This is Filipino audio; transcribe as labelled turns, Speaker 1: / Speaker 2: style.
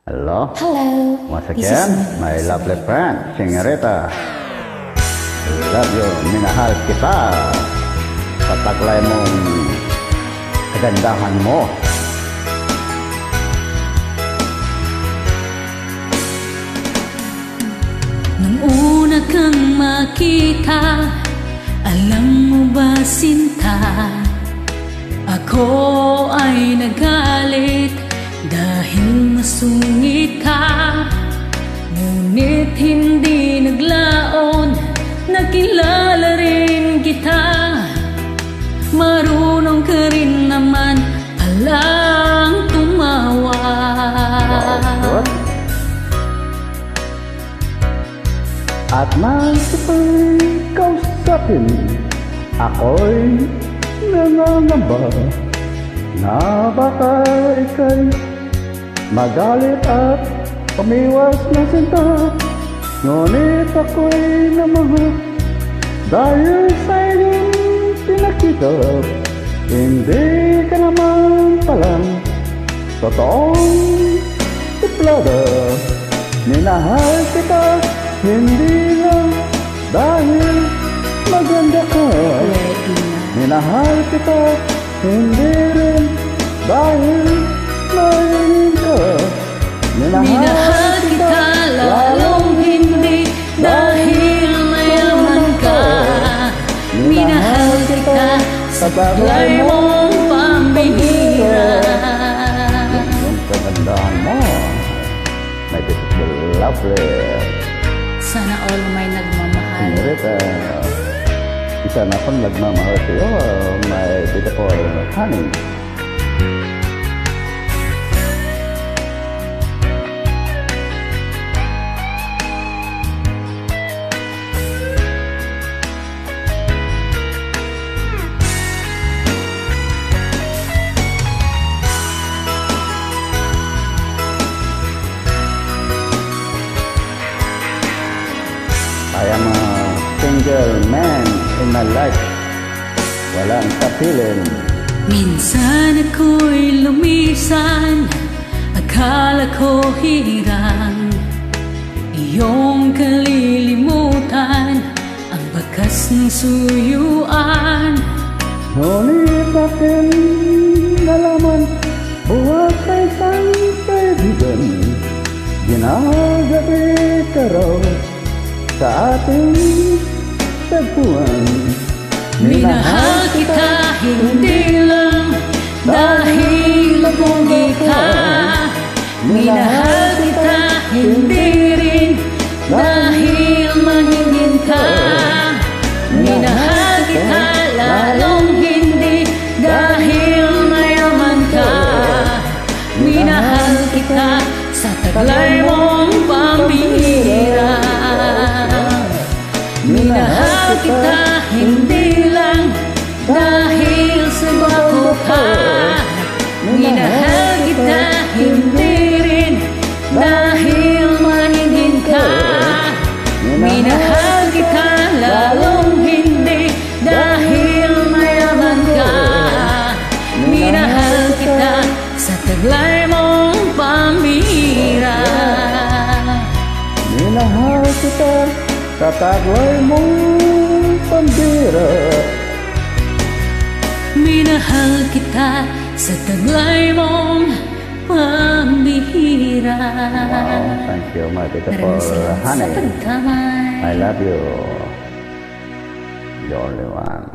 Speaker 1: Hello?
Speaker 2: Hello.
Speaker 1: Once again, my lovely friend, Señorita. Love you, minahal kita. Pataglay mong kagandahan mo.
Speaker 2: Nung una kang makita, alam mo ba sinta, ako ay nagalit dahil masungit ka. Ngunit hindi naglaon, nakilala rin kita. Marunong ka rin naman palang tumawa.
Speaker 1: Wow, at masipay kausapin, ako'y nangangamba na baka ika'y magalit at umiwas na sinta. Ngunit ako'y namahal dahil sa iyong pinakita. Hindi ka naman palang totoong suplada. Minahal kita hindi lang dahil maganda ka. Minahal kita hindi rin dahil mahilig ka.
Speaker 2: Minahal kita lalong hindi dahil mayaman ka. Minahal kita sa taglay mong pambihira.
Speaker 1: Yung kagandahan mo, my beautiful lovely.
Speaker 2: Sana all may nagmamahal.
Speaker 1: Señorita, isa na akong nagmamahal sa iyo, my beautiful honey. I am a single man in my life. Walang kapiling.
Speaker 2: Minsan ako'y lumisan, akala ko hirang iyong kalilimutan ang bakas ng suyuan.
Speaker 1: Ngunit aking nalaman, buhat sa isang kaibigan, ginagabi ka raw sa ating tagpuan.
Speaker 2: Minahal kita hindi lang dahil pogi ka. Minahal kita hindi rin dahil mahingin ka. Minahal kita lalong hindi dahil mayaman ka. Minahal kita sa taglay mong pambihira. Minahal kita hindi lang dahil sa gwapo ka. Minahal kita hindi rin dahil mahingin ka. Minahal kita lalong hindi dahil mayaman ka. Minahal kita sa taglay mong pambihira.
Speaker 1: Minahal kita sa taglay mong pambihira.
Speaker 2: Minahal kita sa taglay mong pambihira.
Speaker 1: Wow, thank you, my beautiful honey.
Speaker 2: Sa pagkamay.
Speaker 1: I love you. You're the only one.